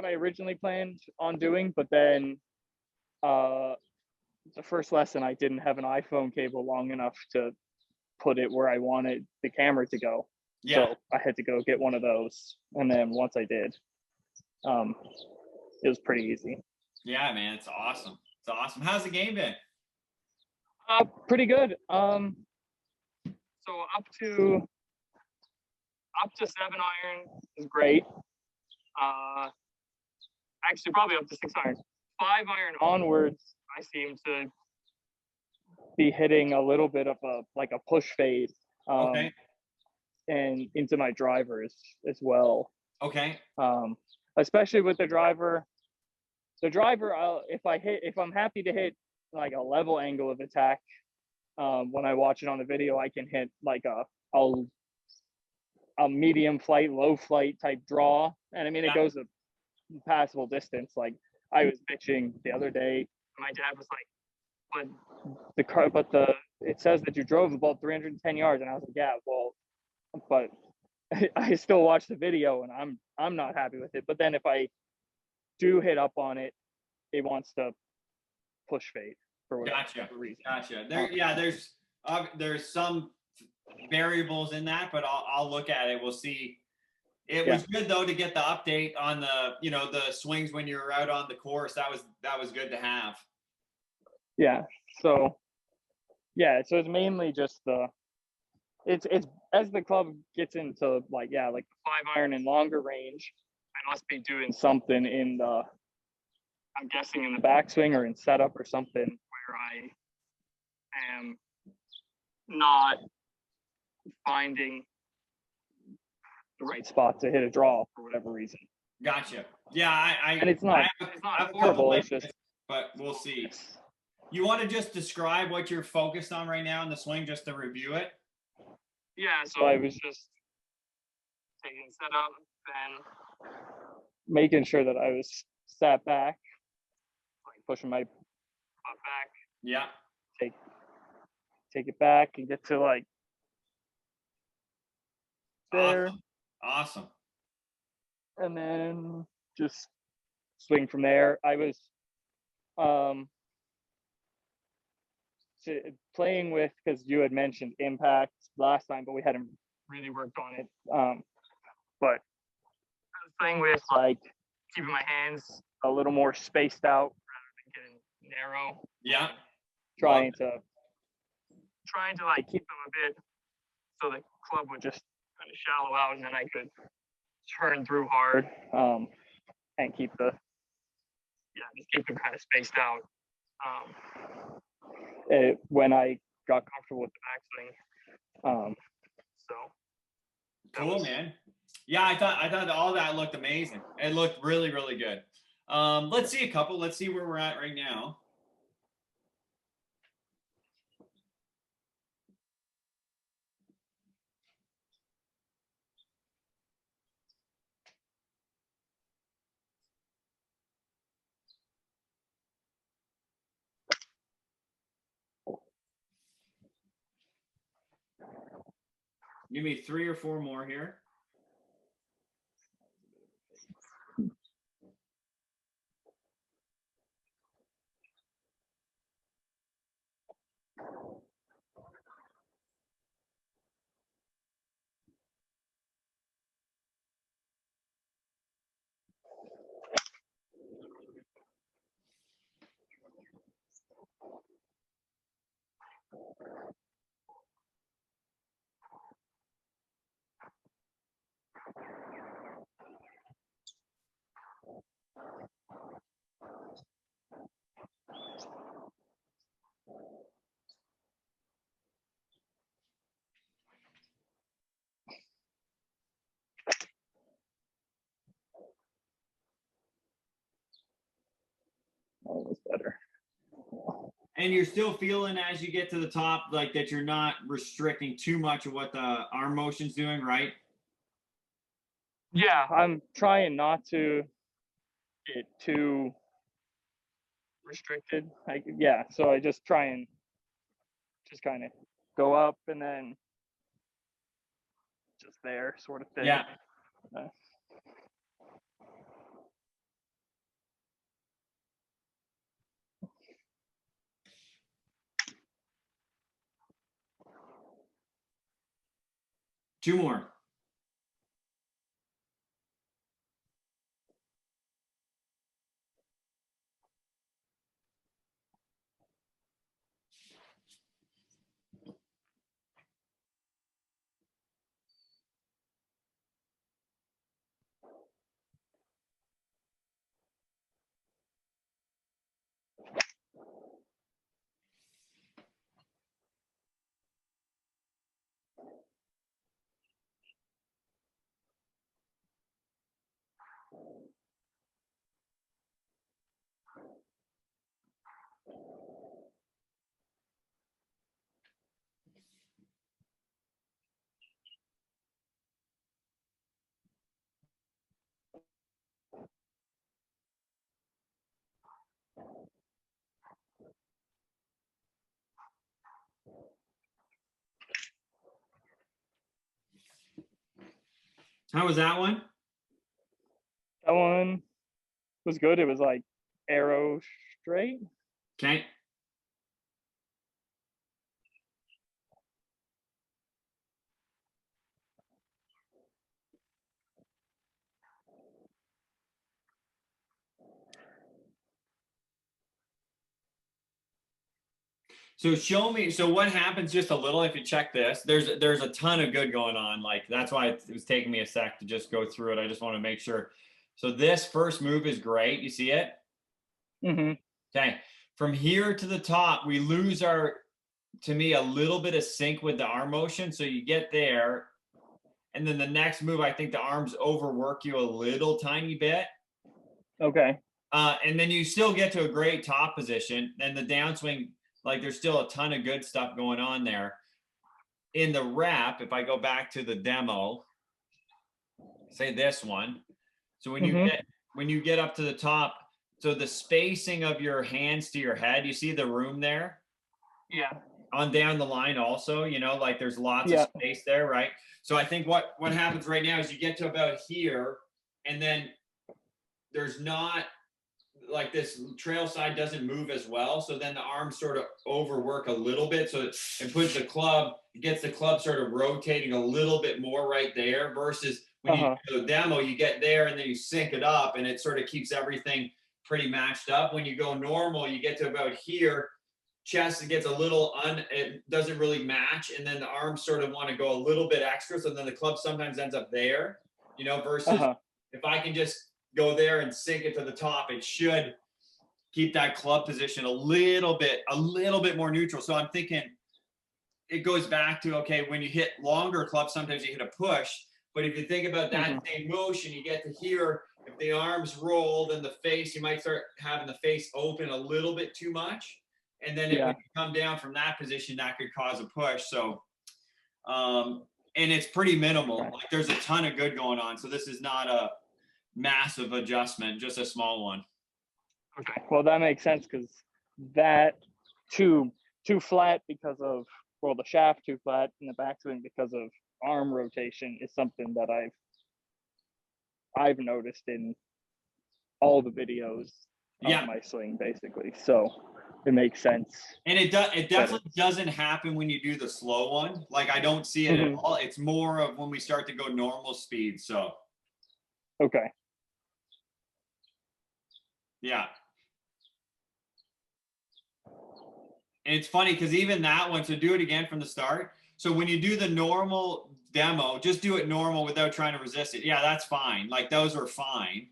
what I originally planned on doing, but then the first lesson I didn't have an iPhone cable long enough to put it where I wanted the camera to go. Yeah. So I had to go get one of those. And then once I did, it was pretty easy. Yeah, man, it's awesome. It's awesome. How's the game been? Pretty good. So up to 7-iron is great. Actually, probably up to 6-iron. 5-iron onwards, I seem to be hitting a little bit of a push fade. Okay. And into my drivers as well. Okay. Especially with the driver. The driver, if I'm happy to hit like a level angle of attack, when I watch it on the video, I can hit like a medium flight, low flight type draw, and I mean it goes a passable distance. Like I was bitching the other day, my dad was like, it says that you drove about 310 yards, and I was like, yeah, well, but I still watch the video, and I'm not happy with it. But then if I do hit up on it, it wants to push fade for whatever reason. Gotcha. There's some variables in that, but I'll look at it. We'll see. It was good though to get the update on the swings when you were out on the course. That was good to have. Yeah. So it's mainly just it's as the club gets into like 5-iron and longer range, I must be doing something in the, I'm guessing in the backswing or in setup or something where I am not finding the right spot to hit a draw for whatever reason. Gotcha. Yeah, and it's not horrible. It's just, but we'll see. You want to just describe what you're focused on right now in the swing, just to review it? Yeah. So I was just taking setup and making sure that I was sat back, like pushing my butt back. Yeah. Take it back and get to like there. Awesome. And then just swing from there. I was playing with, because you had mentioned impact last time, but we hadn't really worked on it. But I was playing with like keeping my hands a little more spaced out rather than getting narrow. Yeah. Trying to like keep them a bit so the club would just kind of shallow out, and then I could turn through hard and keep them kind of spaced out. When I got comfortable with the backswing. So cool, man. Yeah, I thought all that looked amazing. It looked really, really good. Let's see a couple. Let's see where we're at right now. Give me 3 or 4 more here. Almost better. And you're still feeling as you get to the top, like that you're not restricting too much of what the arm motion's doing, right? Yeah, I'm trying not to get too restricted. So I just try and just kind of go up and then just there sort of thing. Yeah. 2 more. How was that one? That one was good. It was like arrow straight. Okay. So show me, so what happens just a little if you check this, there's a ton of good going on. Like that's why it was taking me a sec to just go through it. I just want to make sure. So this first move is great. You see it? Mm-hmm. Okay. From here to the top, we lose our, to me, a little bit of sync with the arm motion. So you get there. And then the next move, I think the arms overwork you a little tiny bit. Okay. And then you still get to a great top position. And the downswing, like there's still a ton of good stuff going on there. In the wrap, if I go back to the demo, say this one. So when you get up to the top, so the spacing of your hands to your head, you see the room there? Yeah. On down the line also, you know, like there's lots of space there, right? So I think what happens right now is you get to about here, and then there's not, like this trail side doesn't move as well. So then the arms sort of overwork a little bit. So it puts the club, it gets the club sort of rotating a little bit more right there versus when you do the demo, you get there and then you sync it up and it sort of keeps everything pretty matched up. When you go normal, you get to about here, chest, it gets a little, it doesn't really match. And then the arms sort of want to go a little bit extra. So then the club sometimes ends up there, you know, versus if I can just go there and sink it to the top, it should keep that club position a little bit more neutral. So I'm thinking it goes back to, okay, when you hit longer clubs, sometimes you hit a push. But if you think about that same motion, you get to here, if the arms roll, then the face, you might start having the face open a little bit too much. And then when you come down from that position, that could cause a push. So, and it's pretty minimal. Like there's a ton of good going on. So this is not a massive adjustment, just a small one. Okay. Well, that makes sense because that too flat because of, well, the shaft too flat and the backswing because of arm rotation is something that I've noticed in all the videos of my swing basically. So it makes sense. And it definitely doesn't happen when you do the slow one. Like I don't see it at all. It's more of when we start to go normal speed. So okay. Yeah. And it's funny because even that one, so do it again from the start. So when you do the normal demo, just do it normal without trying to resist it. Yeah, that's fine. Like those are fine.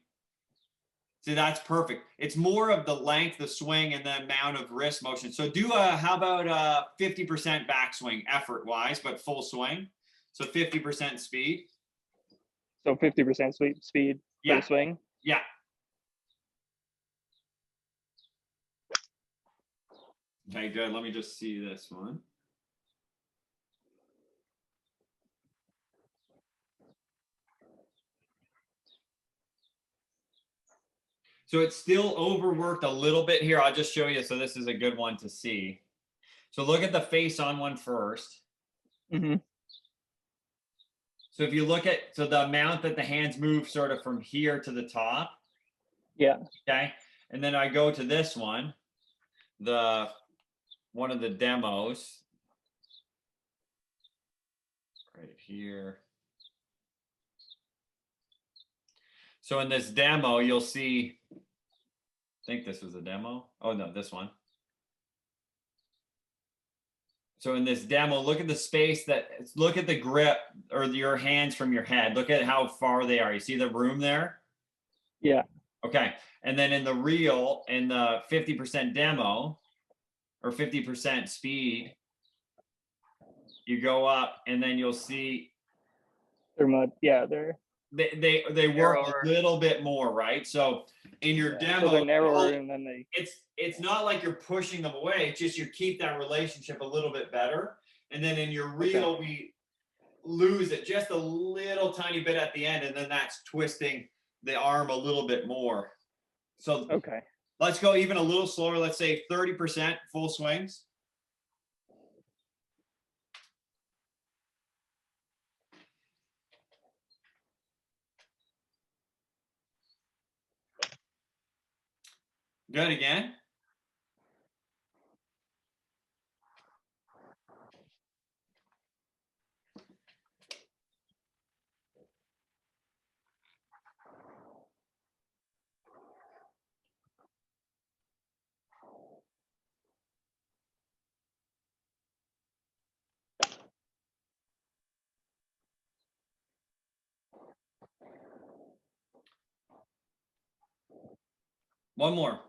So that's perfect. It's more of the length, the swing, and the amount of wrist motion. So do how about 50% backswing effort wise, but full swing. So 50% speed. So 50% speed for the swing? Yeah. Okay, good. Let me just see this one. So it's still overworked a little bit here. I'll just show you. So this is a good one to see. So look at the face on one first. So if you look at, so the amount that the hands move sort of from here to the top. Yeah. Okay. And then I go to this one, one of the demos right here. So in this demo, you'll see, I think this was a demo. Oh no, this one. So in this demo, look at the space look at the grip or your hands from your head. Look at how far they are. You see the room there? Yeah. Okay. And then in the real, in the 50% demo or 50% speed, you go up and then you'll see They're mud. Yeah, they're they work a little bit more, right? So in your demo, so they're narrower, and then it's not like you're pushing them away. It's just you keep that relationship a little bit better. And then in your reel, we lose it just a little tiny bit at the end, and then that's twisting the arm a little bit more. So let's go even a little slower. Let's say 30% full swings. Good again. One more.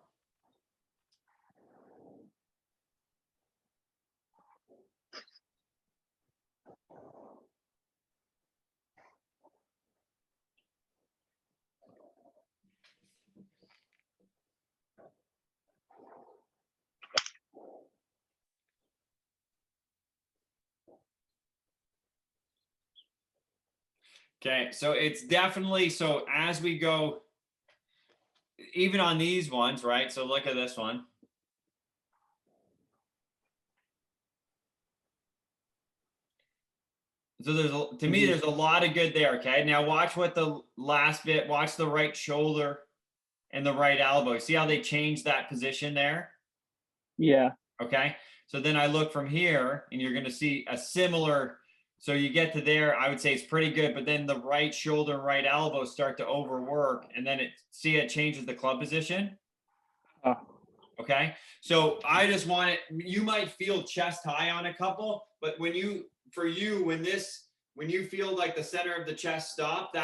Okay, so it's definitely, so as we go, even on these ones, right? So look at this one. So to me, there's a lot of good there. Okay, now watch what the last bit. Watch the right shoulder and the right elbow. See how they changed that position there? Yeah. Okay, so then I look from here, and you're going to see a similar. So you get to there, I would say it's pretty good, but then the right shoulder and right elbow start to overwork, and then it changes the club position. Okay, so I just want it. You might feel chest high on a couple, but when you feel like the center of the chest stop,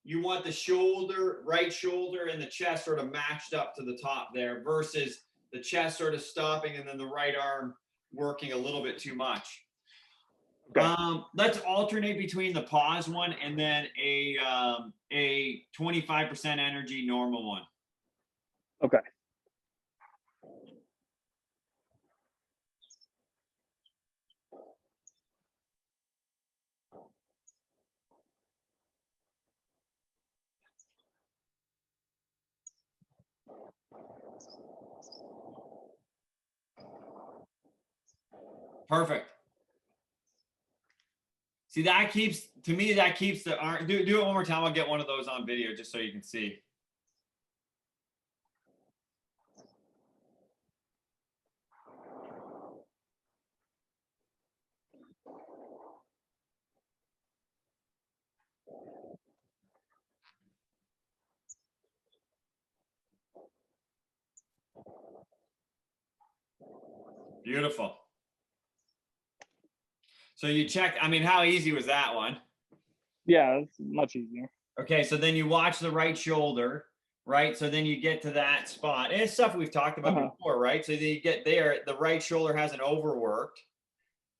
you want the shoulder, right shoulder, and the chest sort of matched up to the top there, versus the chest sort of stopping and then the right arm working a little bit too much. Let's alternate between the pause one and then a 25% energy normal one. Okay. Perfect. See, that keeps the arm. Do it one more time. I'll get one of those on video just so you can see. Beautiful. So you check, I mean, how easy was that one? Yeah, it's much easier. Okay, so then you watch the right shoulder, right? So then you get to that spot. And it's stuff we've talked about before, right? So then you get there, the right shoulder hasn't overworked.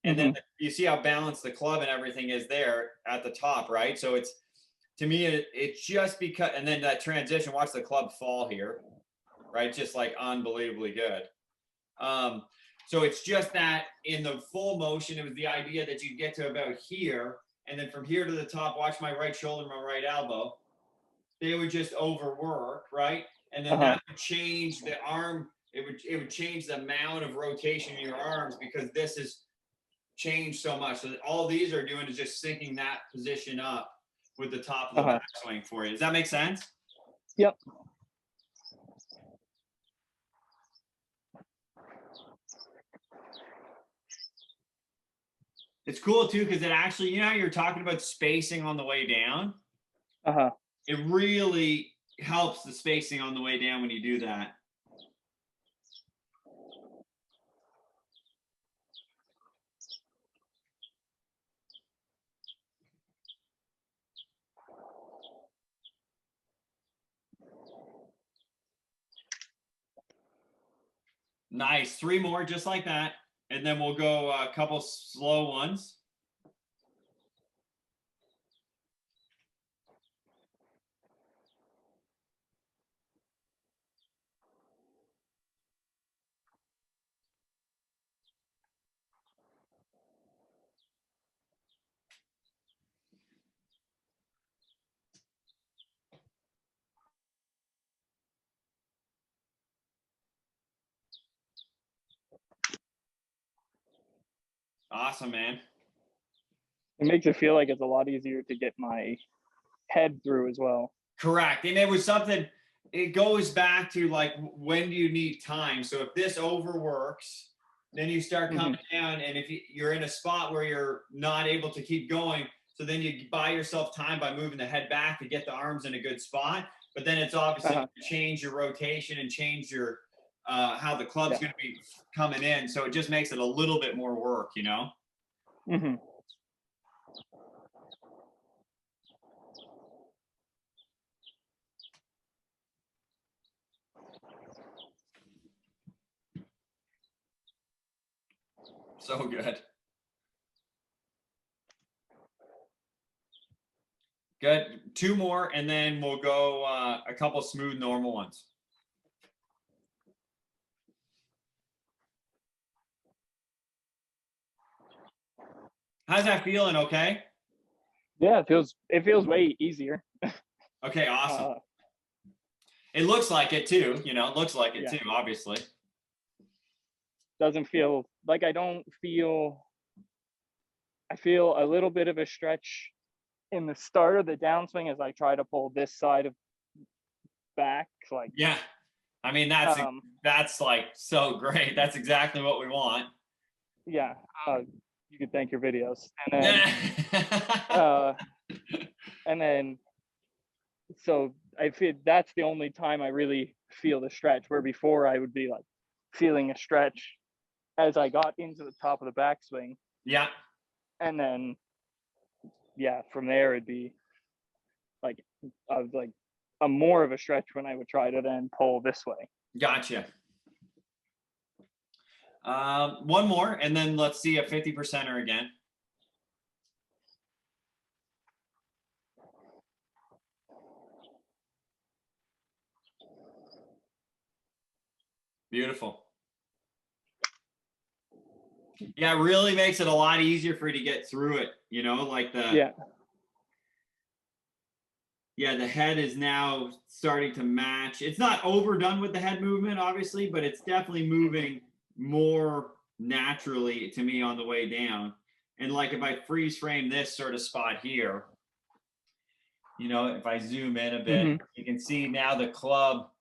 And then you see how balanced the club and everything is there at the top, right? So it's, to me, it's just because, and then that transition, watch the club fall here, right? Just like unbelievably good. So it's just that in the full motion, it was the idea that you get to about here, and then from here to the top, watch my right shoulder, my right elbow. They would just overwork, right? And then that would change the arm. It would change the amount of rotation in your arms, because this is changed so much. So all these are doing is just syncing that position up with the top of the backswing for you. Does that make sense? Yep. It's cool too because it actually, you know, you're talking about spacing on the way down. Uh-huh. It really helps the spacing on the way down when you do that. Nice. 3 more just like that. And then we'll go a couple slow ones. Awesome, man. It makes it feel like it's a lot easier to get my head through as well. Correct. And it was something, it goes back to like, when do you need time? So if this overworks, then you start coming down. And if you're in a spot where you're not able to keep going, so then you buy yourself time by moving the head back to get the arms in a good spot. But then it's obviously going to change your rotation and change your how the club's going to be coming in. So it just makes it a little bit more work, you know? So good. Good. 2 more, and then we'll go a couple smooth normal ones. How's that feeling? Okay. Yeah, it feels way easier. Okay, awesome. It looks like it too. You know, it looks like it too. Obviously, doesn't feel like I feel a little bit of a stretch in the start of the downswing as I try to pull this side of back. Like, yeah. I mean, that's like so great. That's exactly what we want. Yeah. You could thank your videos. And then so I feel that's the only time I really feel the stretch, where before I would be like feeling a stretch as I got into the top of the backswing. Yeah. And then, from there it'd be like a more of a stretch when I would try to then pull this way. Gotcha. 1 more, and then let's see a 50%er again. Beautiful. Yeah, it really makes it a lot easier for you to get through it. You know, like the head is now starting to match. It's not overdone with the head movement, obviously, but it's definitely moving more naturally to me on the way down. And like if I freeze frame this sort of spot here, you know, if I zoom in a bit, you can see now the club,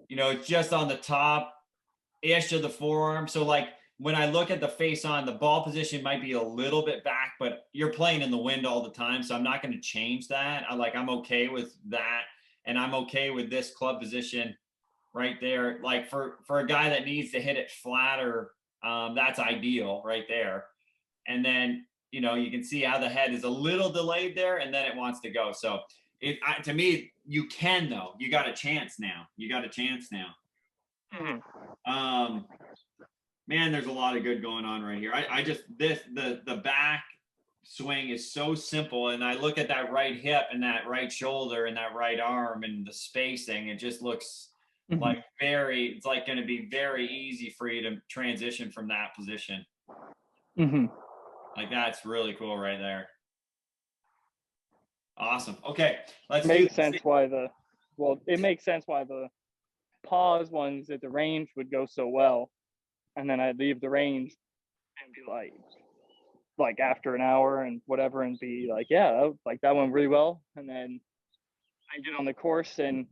you know, it's just on the top-ish of the forearm. So like when I look at the face on, the ball position might be a little bit back, but you're playing in the wind all the time. So I'm not going to change that. I'm okay with that. And I'm okay with this club position right there. Like for a guy that needs to hit it flatter, that's ideal right there. And then, you know, you can see how the head is a little delayed there and then it wants to go. So to me, you can, though. You got a chance now. Man, there's a lot of good going on right here. I just, the back swing is so simple. And I look at that right hip and that right shoulder and that right arm and the spacing, it just looks like it's like going to be very easy for you to transition from that position. Like that's really cool right there. Awesome. Okay. It makes sense why the pause ones at the range would go so well. And then I'd leave the range and be like after an hour and whatever, and be like, that went really well. And then I get on the course and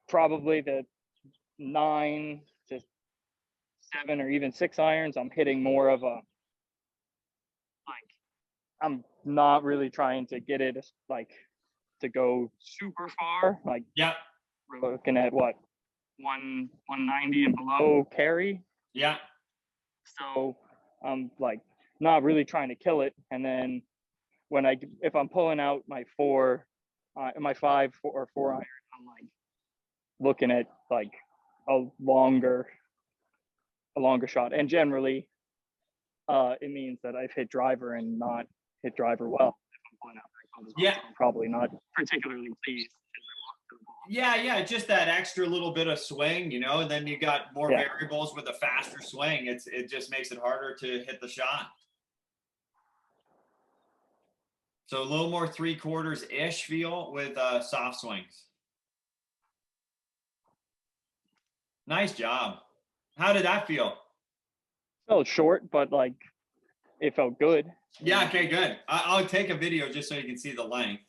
probably the 9 to 7 or even 6 irons, I'm hitting more of a like I'm not really trying to get it like to go super far. Like Yeah. we're looking at what 190 and below carry. Yeah. So I'm like not really trying to kill it. And then if I'm pulling out my my 4 iron, I'm like looking at like a longer shot. And generally, it means that I've hit driver and not hit driver well. If I'm pulling out that club as well. Yeah. So I'm probably not particularly pleased. Yeah, just that extra little bit of swing, you know, and then you got more variables with a faster swing. It just makes it harder to hit the shot. So a little more 3/4-ish feel with soft swings. Nice job. How did that feel? Felt short, but like it felt good. Yeah, okay, good. I'll take a video just so you can see the length.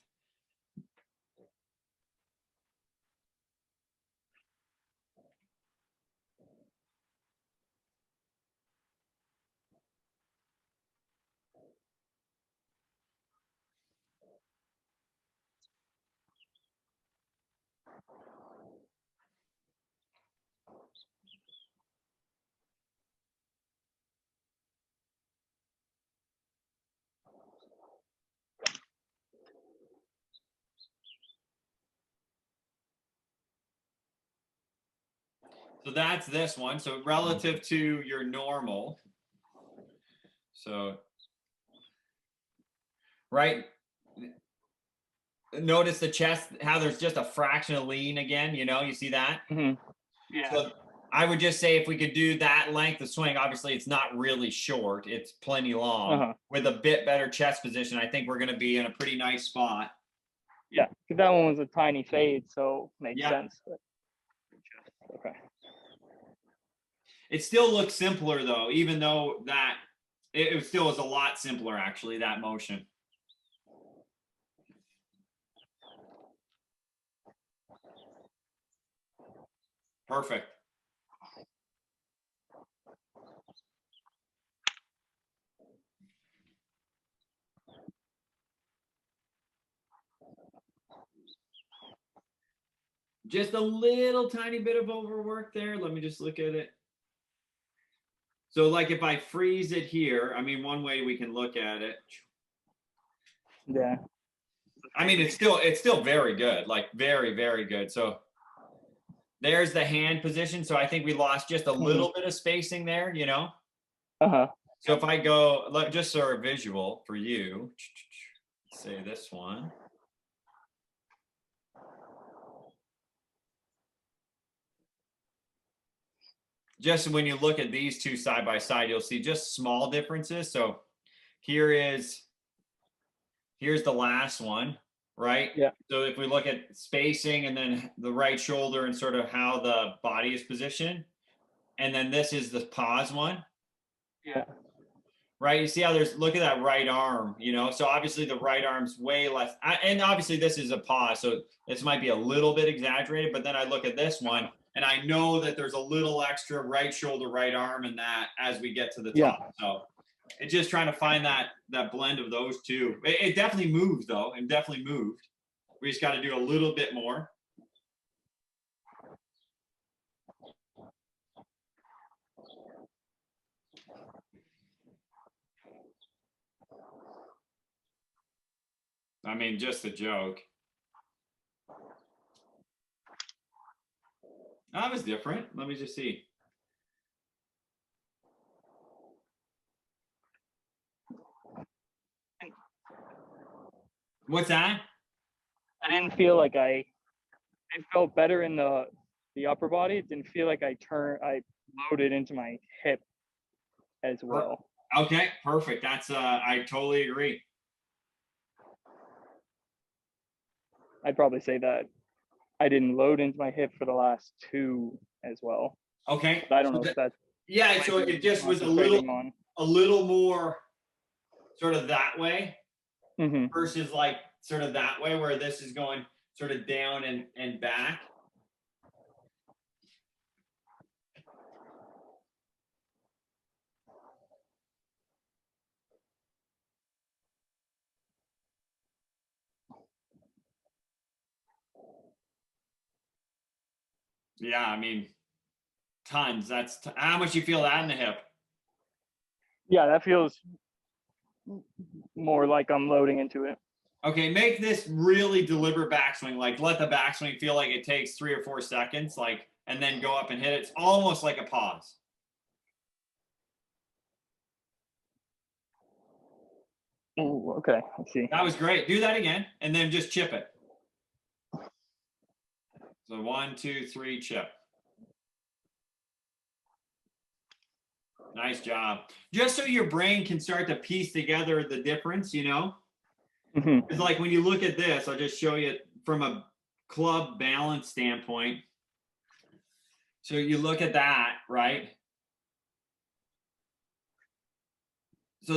So that's this one. So relative to your normal. So, right. Notice the chest, how there's just a fraction of lean again, you know, you see that? Mm-hmm. Yeah. So I would just say if we could do that length of swing, obviously it's not really short, it's plenty long. With a bit better chest position, I think we're going to be in a pretty nice spot. Yeah, because that one was a tiny fade, so makes sense. Okay. It still looks simpler though, even though that it still is a lot simpler actually, that motion. Perfect. Just a little tiny bit of overwork there. Let me just look at it. So like if I freeze it here, I mean, one way we can look at it. Yeah. I mean, it's still very good, like very, very good. So there's the hand position. So I think we lost just a little bit of spacing there, you know? So if I go, just sort of visual for you, say this one. Just when you look at these two side by side, you'll see just small differences. So here's the last one, right? Yeah. So if we look at spacing and then the right shoulder and sort of how the body is positioned, and then this is the pause one. Yeah. Right. You see how look at that right arm, you know, so obviously the right arm's way less. And obviously this is a pause. So this might be a little bit exaggerated, but then I look at this one and I know that there's a little extra right shoulder, right arm in that as we get to the top. So it's just trying to find that blend of those two. It definitely moves though. It definitely moved. We just got to do a little bit more. I mean, just a joke. That was different. Let me just see. What's that? I didn't feel like it felt better in the upper body. It didn't feel like I loaded into my hip as well. Okay, perfect. That's I totally agree. I'd probably say that I didn't load into my hip for the last two as well. Okay. But I don't know if that's so it just was a little more sort of that way versus like sort of that way where this is going sort of down and back. Yeah, I mean, tons. That's how much you feel that in the hip. Yeah, that feels more like I'm loading into it. Okay, make this really deliberate backswing. Like let the backswing feel like it takes 3 or 4 seconds, like, and then go up and hit it. It's almost like a pause. Oh, okay, I see. That was great. Do that again, and then just chip it. So 1, 2, 3, chip. Nice job. Just so your brain can start to piece together the difference, you know? Mm-hmm. It's like when you look at this, I'll just show you from a club balance standpoint. So you look at that, right? So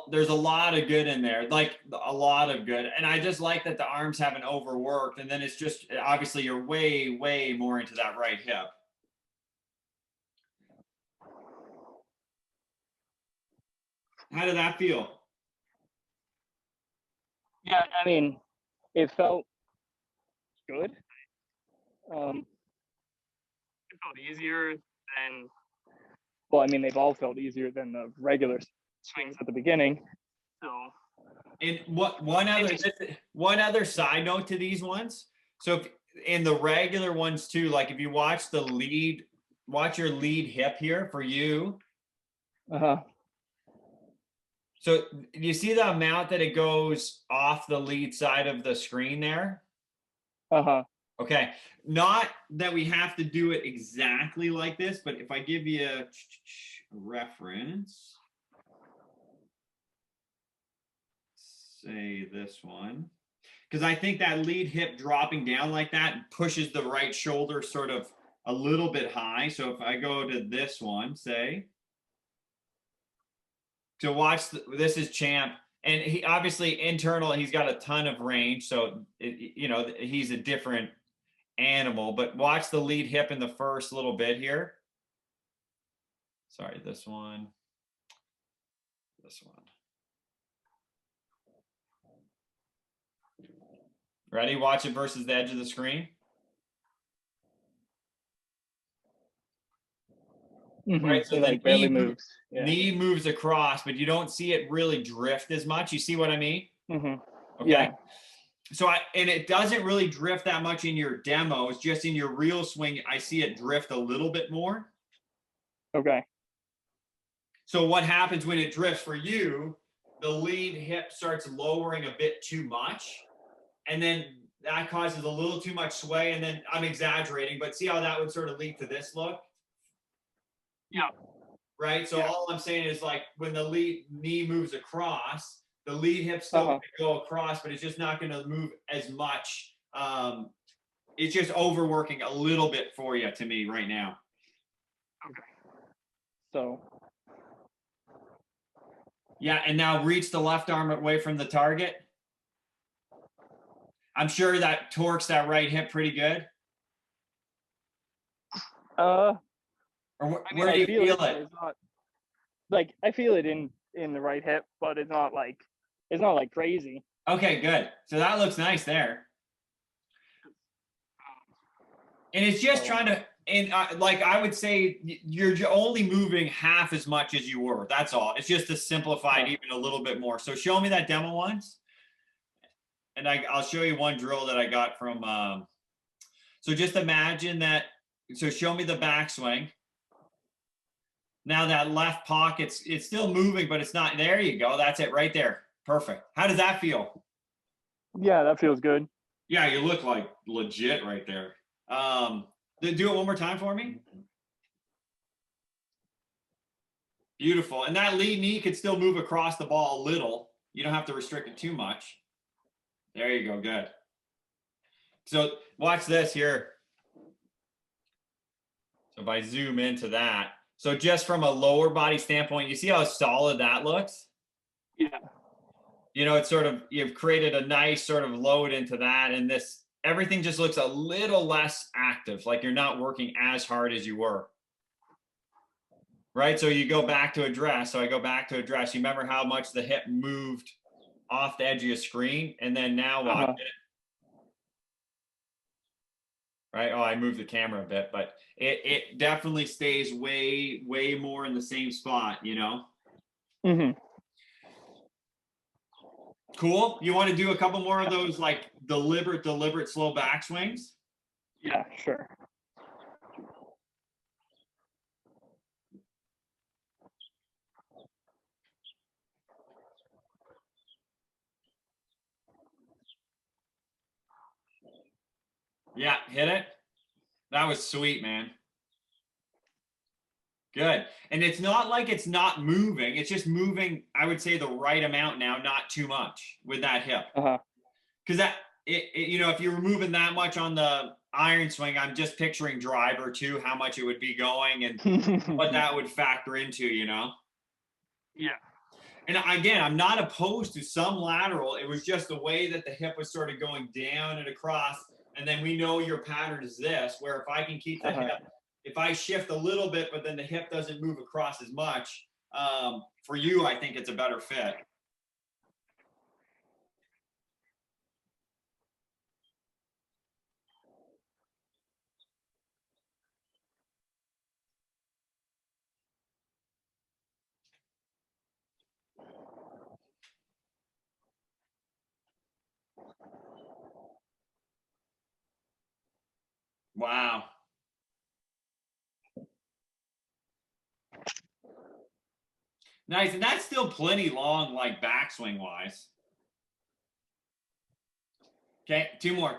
there's a lot of good in there, like a lot of good. And I just like that the arms haven't overworked. And then it's just obviously you're way, way more into that right hip. How did that feel? Yeah, I mean, it felt good. It felt easier than, well, I mean, they've all felt easier than the regular swings at the beginning. So, And one other side note to these ones. So if, in the regular ones too, like if you watch the lead, watch your lead hip here for you. uh-huh. So you see the amount that it goes off the lead side of the screen there? Uh-huh. Okay. Not that we have to do it exactly like this, but if I give you a reference, say this one, because I think that lead hip dropping down like that pushes the right shoulder sort of a little bit high. So if I go to this one, say, to watch, this is Champ. And he obviously internal, he's got a ton of range. So, you know, he's a different animal, but watch the lead hip in the first little bit here. Sorry, this one. This one. Ready? Watch it versus the edge of the screen. Mm-hmm. Right. So it the like barely moves. Yeah. knee moves across, but you don't see it really drift as much. You see what I mean? Mm-hmm. Okay. Yeah. So and it doesn't really drift that much in your demos, just in your real swing, I see it drift a little bit more. Okay. So what happens when it drifts for you, the lead hip starts lowering a bit too much. And then that causes a little too much sway. And then I'm exaggerating, but see how that would sort of lead to this look? Yeah. Right. So all I'm saying is like when the lead knee moves across, the lead hip's still going to go across, but it's just not going to move as much. It's just overworking a little bit for you to me right now. Okay. So. Yeah, and now reach the left arm away from the target. I'm sure that torques that right hip pretty good. Or where do you feel it? It's not, like I feel it in the right hip, but it's not like crazy. Okay, good. So that looks nice there. And it's just trying to, and like I would say, you're only moving half as much as you were. That's all. It's just to simplify it even a little bit more. So show me that demo once, and I'll show you one drill that I got from. So just imagine that. So show me the backswing. Now that left pocket's it's still moving, but it's not. There you go. That's it right there. Perfect. How does that feel? Yeah, that feels good. Yeah, you look like legit right there. Do it one more time for me. Beautiful. And that lead knee could still move across the ball a little. You don't have to restrict it too much. There you go. Good. So watch this here. So if I zoom into that, so just from a lower body standpoint, you see how solid that looks? Yeah. You know, it's sort of, you've created a nice sort of load into that. And this, everything just looks a little less active, like you're not working as hard as you were. Right. So you go back to address. So I go back to address. You remember how much the hip moved off the edge of your screen? And then now watch it. right? Oh, I moved the camera a bit, but it definitely stays way more in the same spot, you know? Mm-hmm. Cool. You want to do a couple more of those like deliberate slow backswings? Yeah, sure. Yeah, hit it. That was sweet, man. Good. And it's not like it's not moving. It's just moving, I would say, the right amount now, not too much with that hip. Uh-huh. Because you know, if you were moving that much on the iron swing, I'm just picturing driver too, how much it would be going and what that would factor into, you know? Yeah. And again, I'm not opposed to some lateral. It was just the way that the hip was sort of going down and across. And then we know your pattern is this, where if I can keep the hip, if I shift a little bit, but then the hip doesn't move across as much, for you, I think it's a better fit. Wow. Nice. And that's still plenty long, like backswing wise. Okay, two more.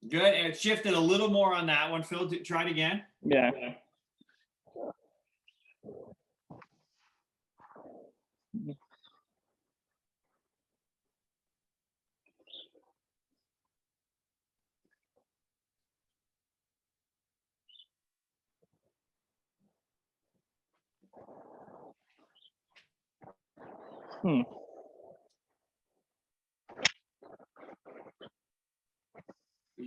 Good. And it shifted a little more on that one. Phil, try it again. Yeah. Hmm.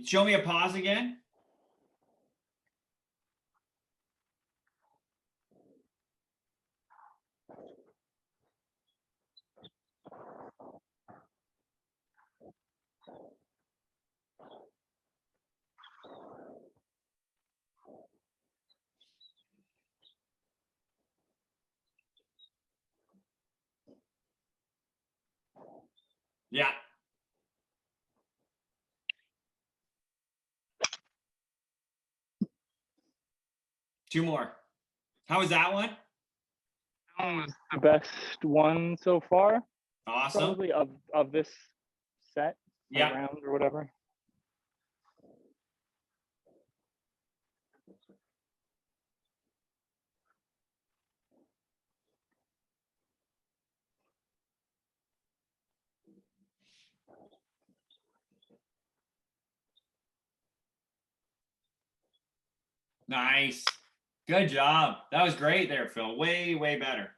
Show me a pause again. Yeah. Two more. How was that one? That one was the best one so far, Awesome. probably of this set Yeah. round or whatever. Nice. Good job. That was great there, Phil. Way better.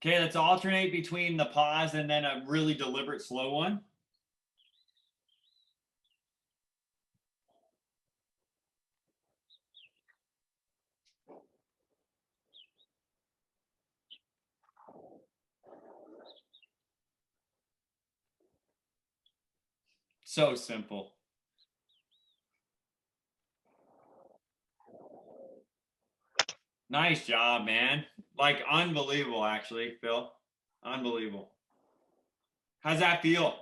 Okay, let's alternate between the pause and then a really deliberate slow one. So simple. Nice job, man. Like unbelievable, actually, Phil. Unbelievable. How's that feel?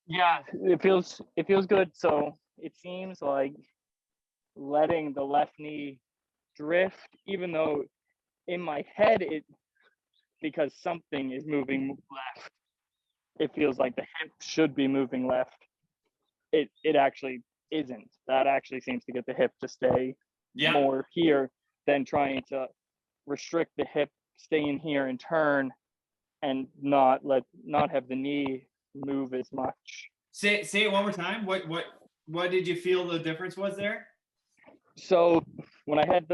Yeah, it feels good. So it seems like letting the left knee drift, even though in my head because something is moving left, it feels like the hip should be moving left. It actually isn't. That actually seems to get the hip to stay Yeah. more here than trying to restrict the hip, stay in here and turn, and not have the knee move as much. Say it one more time. What did you feel the difference was there? So when I had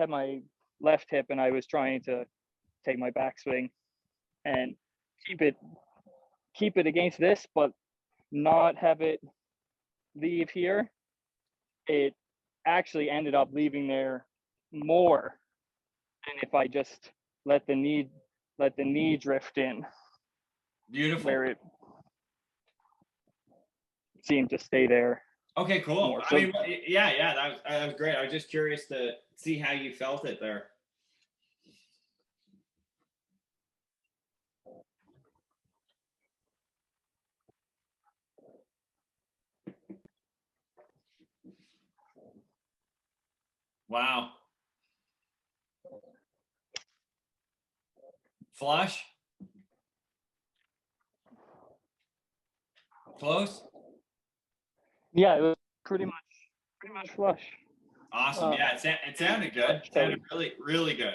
my left hip and I was trying to take my backswing and keep it against this, but not have it leave here, it actually ended up leaving there more than if I just let the knee drift in. Beautiful. Where it seemed to stay there. Okay, cool. More. I mean, yeah, that was great. I was just curious to see how you felt it there. Wow. Flush? Close? Yeah, it was pretty much flush. Awesome. Yeah, it sounded good. It sounded really, really good.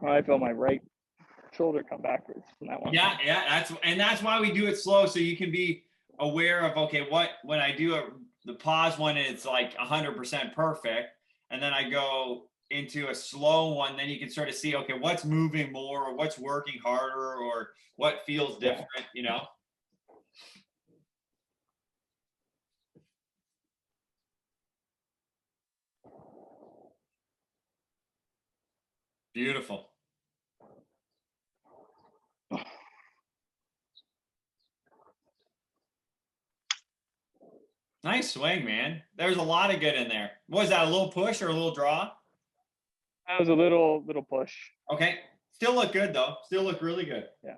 I felt my right shoulder come backwards from that one. Yeah, that's why we do it slow, so you can be aware of, okay, when I do the pause one, it's like 100% perfect, and then I go into a slow one, then you can sort of see, okay, what's moving more, or what's working harder, or what feels different, you know? Beautiful. Nice swing, man. There's a lot of good in there. Was that a little push or a little draw? That was a little push. Okay. Still look good though. Still look really good. Yeah.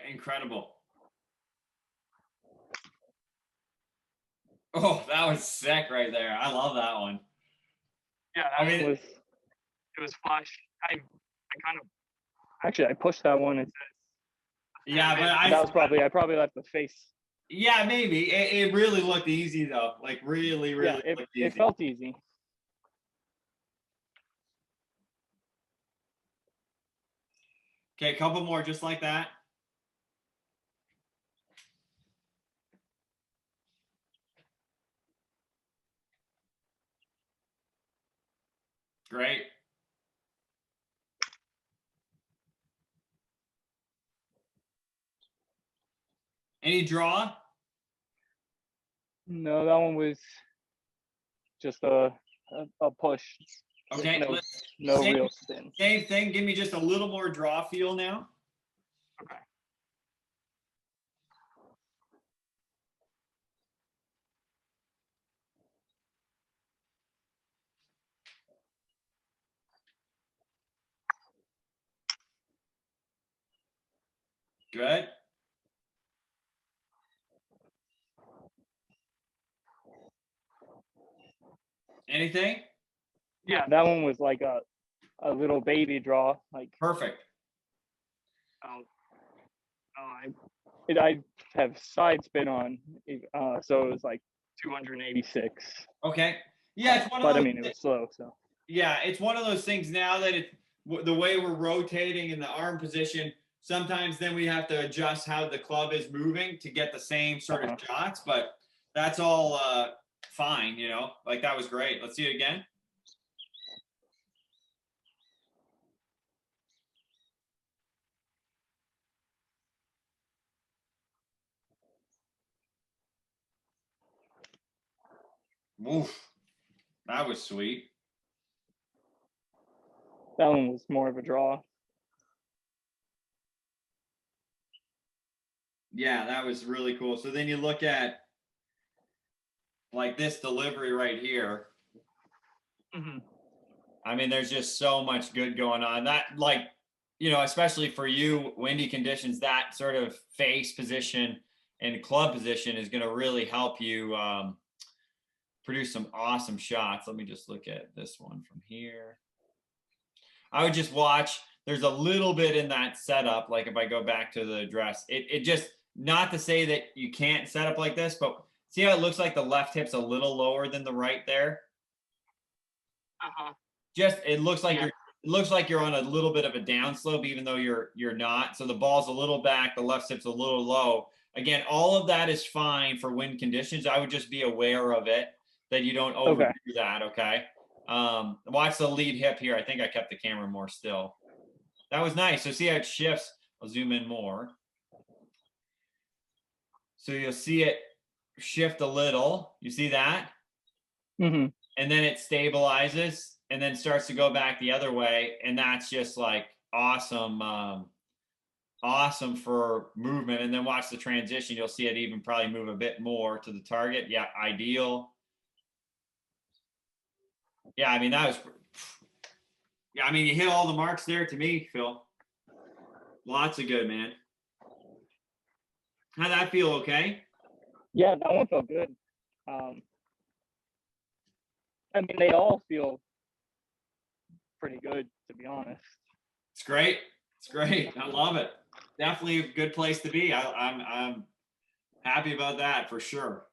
Incredible. Oh, that was sick right there. I love that one. Yeah, it was flush. I kind of actually I pushed that one. Yeah, but I probably left the face. Yeah, maybe. It really looked easy though. Like really, really looked easy. It felt easy. Okay, a couple more just like that. Great. Any draw? No, that one was just a push. Okay. No real spin. Same thing. Give me just a little more draw feel now. Okay. Good. Anything? Yeah, that one was like a little baby draw. Like Perfect. I have side spin on, so it was like 286. Okay. Yeah, it's one of but those. I mean, it was slow. So yeah, it's one of those things now that the way we're rotating in the arm position. Sometimes then we have to adjust how the club is moving to get the same sort of shots, but that's all fine, you know. Like that was great. Let's see it again. Oof. That was sweet. That one was more of a draw. Yeah, that was really cool. So then you look at like this delivery right here. Mm-hmm. I mean, there's just so much good going on. That, like, you know, especially for you, windy conditions, that sort of face position and club position is going to really help you produce some awesome shots. Let me just look at this one from here. I would just watch. There's a little bit in that setup. Like if I go back to the address, it just, not to say that you can't set up like this, but see how it looks like the left hip's a little lower than the right there? Uh-huh. Just, it looks like you're on a little bit of a downslope, even though you're not. So the ball's a little back, the left hip's a little low. Again, all of that is fine for wind conditions. I would just be aware of it, that you don't overdo that. Okay. Watch the lead hip here. I think I kept the camera more still. That was nice. So see how it shifts. I'll zoom in more. So you'll see it shift a little. You see that? Mm-hmm. And then it stabilizes and then starts to go back the other way. And that's just like awesome. Awesome for movement. And then watch the transition. You'll see it even probably move a bit more to the target. Yeah, ideal. Yeah, I mean, that was, yeah, I mean, you hit all the marks there to me, Phil. Lots of good, man. How'd that feel? Okay. Yeah, that one felt good. I mean, they all feel pretty good, to be honest. It's great. It's great. I love it. Definitely a good place to be. I'm happy about that for sure.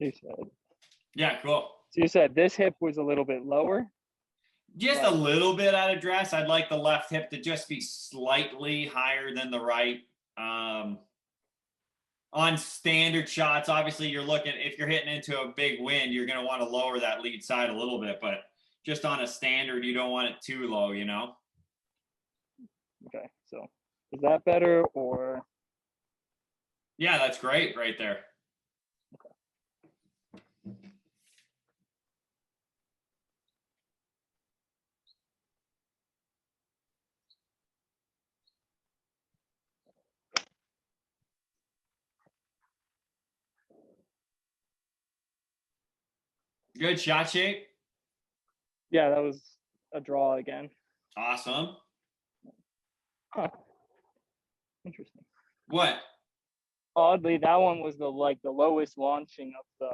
You said. Yeah, cool. So you said this hip was a little bit lower? Just a little bit out of dress. I'd like the left hip to just be slightly higher than the right. On standard shots, obviously you're looking, if you're hitting into a big wind, you're going to want to lower that lead side a little bit, but just on a standard, you don't want it too low, you know? Okay, so is that better or? Yeah, that's great right there. Good shot shape. Yeah, that was a draw again. Awesome. Huh. Interesting. What? Oddly, that one was the lowest launching of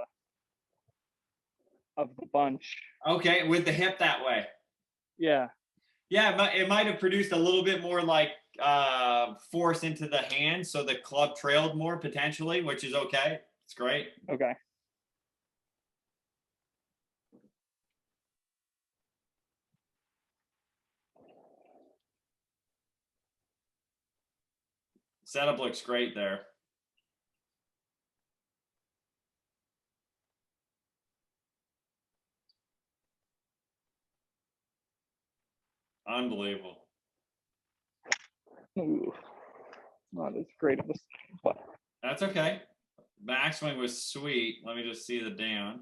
the bunch. Okay, with the hip that way. Yeah. Yeah, it might have produced a little bit more like force into the hand, so the club trailed more potentially, which is okay. It's great. Okay. Setup looks great there. Unbelievable. Ooh, not as great of a swing, but That's okay. Backswing was sweet. Let me just see the down.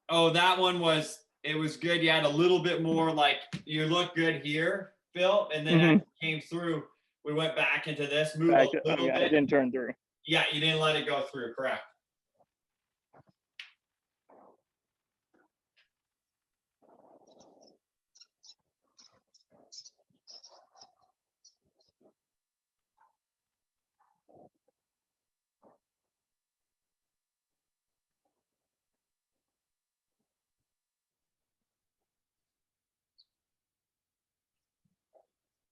Oh, that one was, it was good. You had a little bit more, like, you look good here, Phil, and then as it came through, we went back into this, move a little bit. It didn't turn through. Yeah, you didn't let it go through, correct.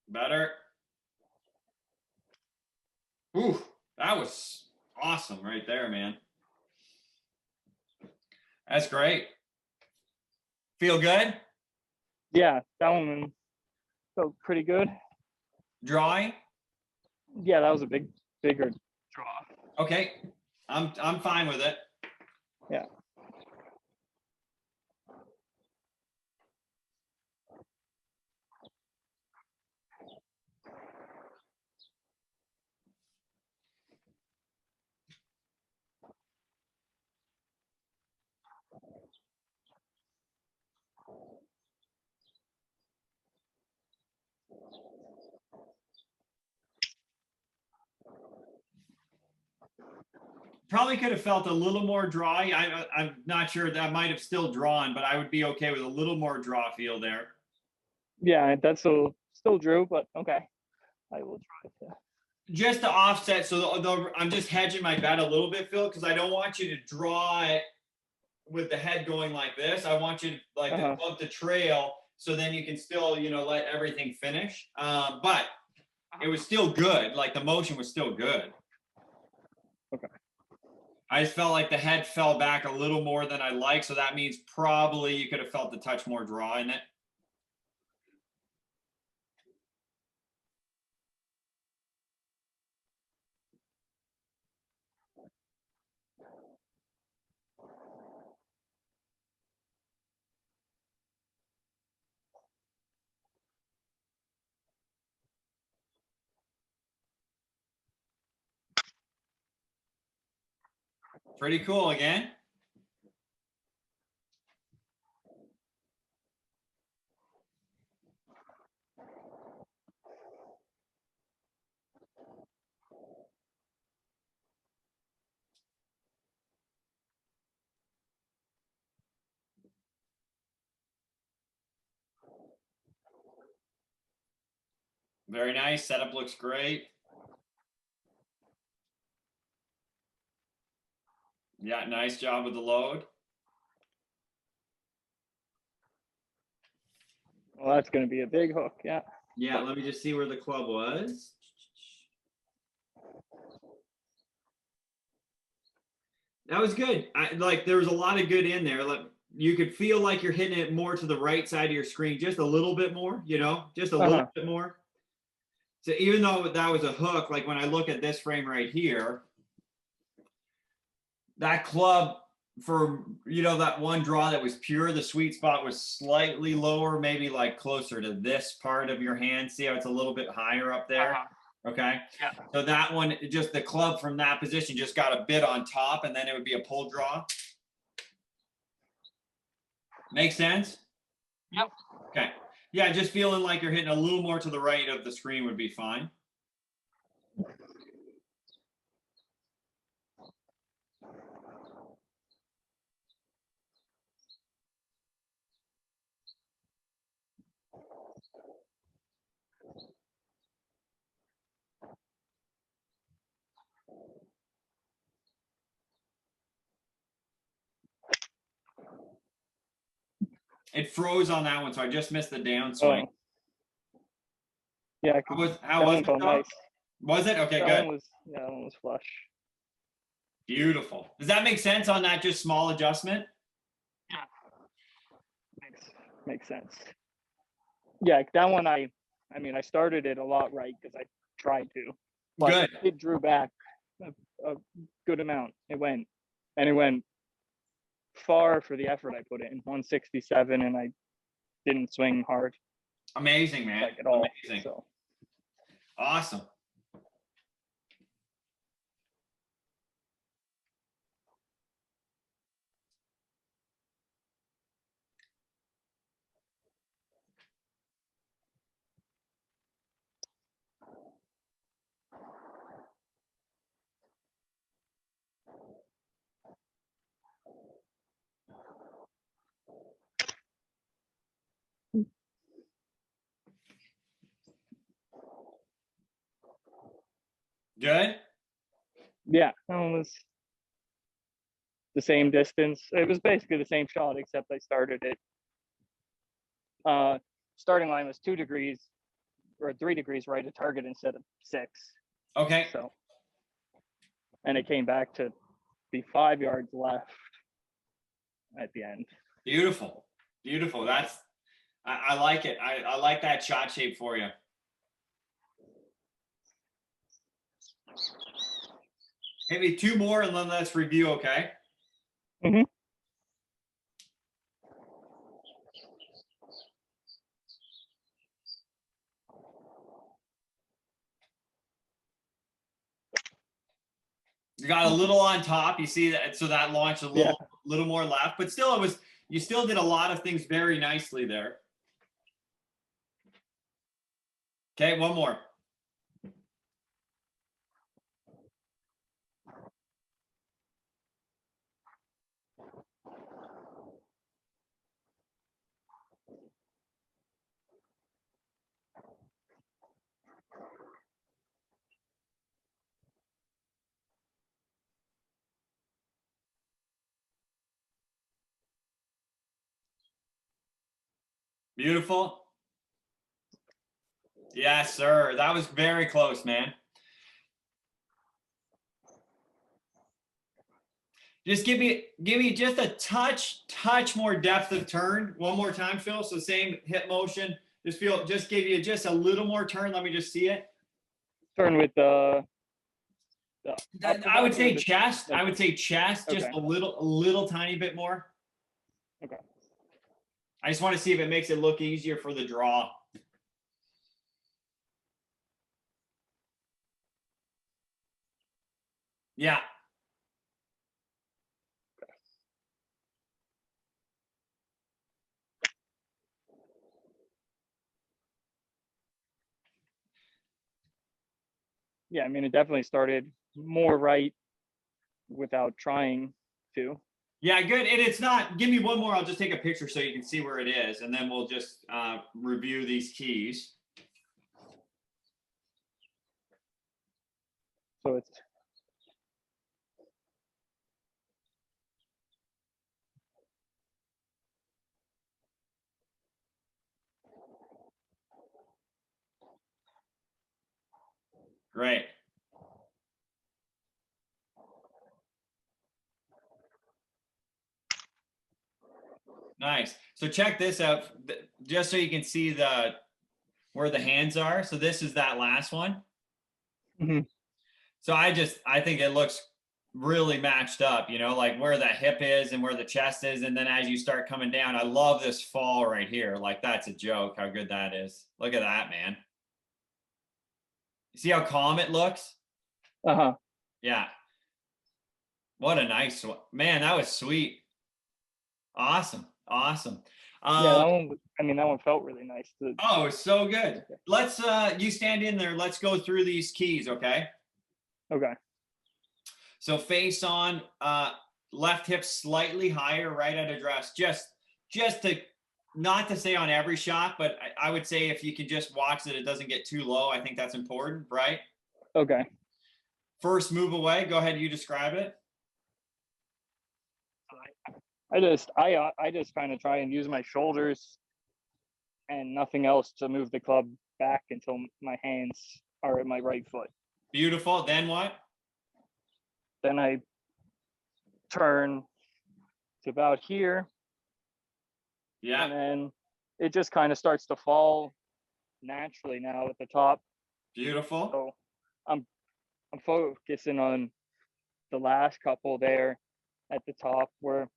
Better. Ooh, that was awesome right there, man. That's great. Feel good? Yeah, that one felt pretty good. Drawing? Yeah, that was a bigger draw. Okay. I'm fine with it. Yeah. Probably could have felt a little more dry. I'm not sure that might have still drawn, but I would be okay with a little more draw feel there. Yeah, that's still drew, but okay. I will try to. Just to offset, so I'm just hedging my bet a little bit, Phil, because I don't want you to draw it with the head going like this. I want you to like the club to trail, so then you can still, you know, let everything finish. But it was still good. Like the motion was still good. Okay. I just felt like the head fell back a little more than I like, so that means probably you could have felt the touch more draw in it. Pretty cool again. Very nice. Setup looks great. Yeah, nice job with the load. Well, that's going to be a big hook. Yeah. Yeah, let me just see where the club was. That was good. Like there was a lot of good in there. Like you could feel like you're hitting it more to the right side of your screen, just a little bit more, you know, just a little bit more. So even though that was a hook, like when I look at this frame right here, that club for, you know, that one draw that was pure, the sweet spot was slightly lower, maybe like closer to this part of your hand. See how it's a little bit higher up there? Okay. Yeah. So that one, just the club from that position just got a bit on top, and then it would be a pull draw. Make sense? Yep. Okay. Yeah, just feeling like you're hitting a little more to the right of the screen would be fine. It froze on that one, so I just missed the downswing. Oh. Yeah. How was it though? Nice. Was it? Okay, that good. That one was flush. Beautiful. Does that make sense on that just small adjustment? Yeah. Makes sense. Yeah, that one I mean I started it a lot right because I tried to. But Good. it drew back a good amount. It went far for the effort I put in, 167, and I didn't swing hard. Amazing, man. Like at all. Amazing. So. Awesome. Good. Yeah, that one was the same distance. It was basically the same shot, except I started it. Starting line was 2 degrees or 3 degrees right at target instead of 6. Okay. So, and it came back to be 5 yards left at the end. Beautiful. Beautiful. I like it. I like that shot shape for you. Maybe 2 more and then let's review, okay? Hmm. You got a little on top. You see that, so that launched a Yeah. little more left, but still, it was, you still did a lot of things very nicely there. Okay, one more. Beautiful. Yes, sir. That was very close, man. Just give me just a touch more depth of turn. One more time, Phil. So same hip motion. Just give you just a little more turn. Let me just see it. Turn with the I would say the, chest. like, I would say chest, just okay. a little tiny bit more. Okay. I just want to see if it makes it look easier for the draw. Yeah. Yeah, I mean, it definitely started more right without trying to. Yeah, good. And it's not, give me one more. I'll just take a picture so you can see where it is. And then we'll just review these keys. So it's Great. Nice. So check this out, just so you can see where the hands are. So this is that last one. mm-hmm. So I think it looks really matched up, like where the hip is and where the chest is. And then as you start coming down, I love this fall right here. Like that's a joke how good that is. Look at that, man. See how calm it looks? Uh-huh. Yeah. What a nice one. Man, that was sweet. Awesome. Awesome. Yeah, that one, I mean, that one felt really nice. Oh, so good. Let's you stand in there. Let's go through these keys, okay? Okay. So face on, left hip slightly higher, right at address. Just to, not to say on every shot, but I would say if you can just watch that it doesn't get too low, I think that's important, right? Okay. First move away. Go ahead, you describe it. I just kind of try and use my shoulders and nothing else to move the club back until my hands are at my right foot. Beautiful. Then what? Then I turn to about here. Yeah. And then it just kind of starts to fall naturally now at the top. Beautiful. So I'm focusing on the last couple there at the top, where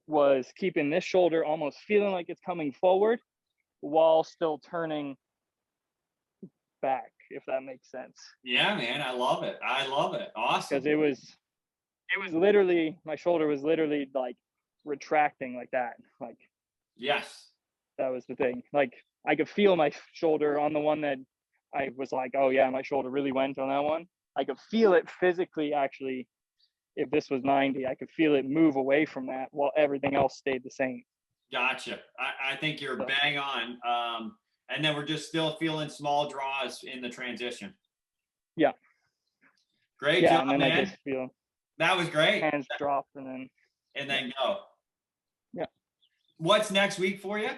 was keeping this shoulder almost feeling like it's coming forward while still turning back, if that makes sense. Yeah, man, I love it. I love it. Awesome. Because it was literally, my shoulder was literally like retracting like that. Like, yes, that was the thing. Like, I could feel my shoulder on the one that I was like, oh yeah, my shoulder really went on that one. I could feel it physically, actually. If this was 90, I could feel it move away from that while everything else stayed the same. Gotcha. I think you're bang on. And then we're just still feeling small draws in the transition. Yeah. Great Yeah, job, and then man. I just feel that was great. Hands drop and then go. Yeah. What's next week for you?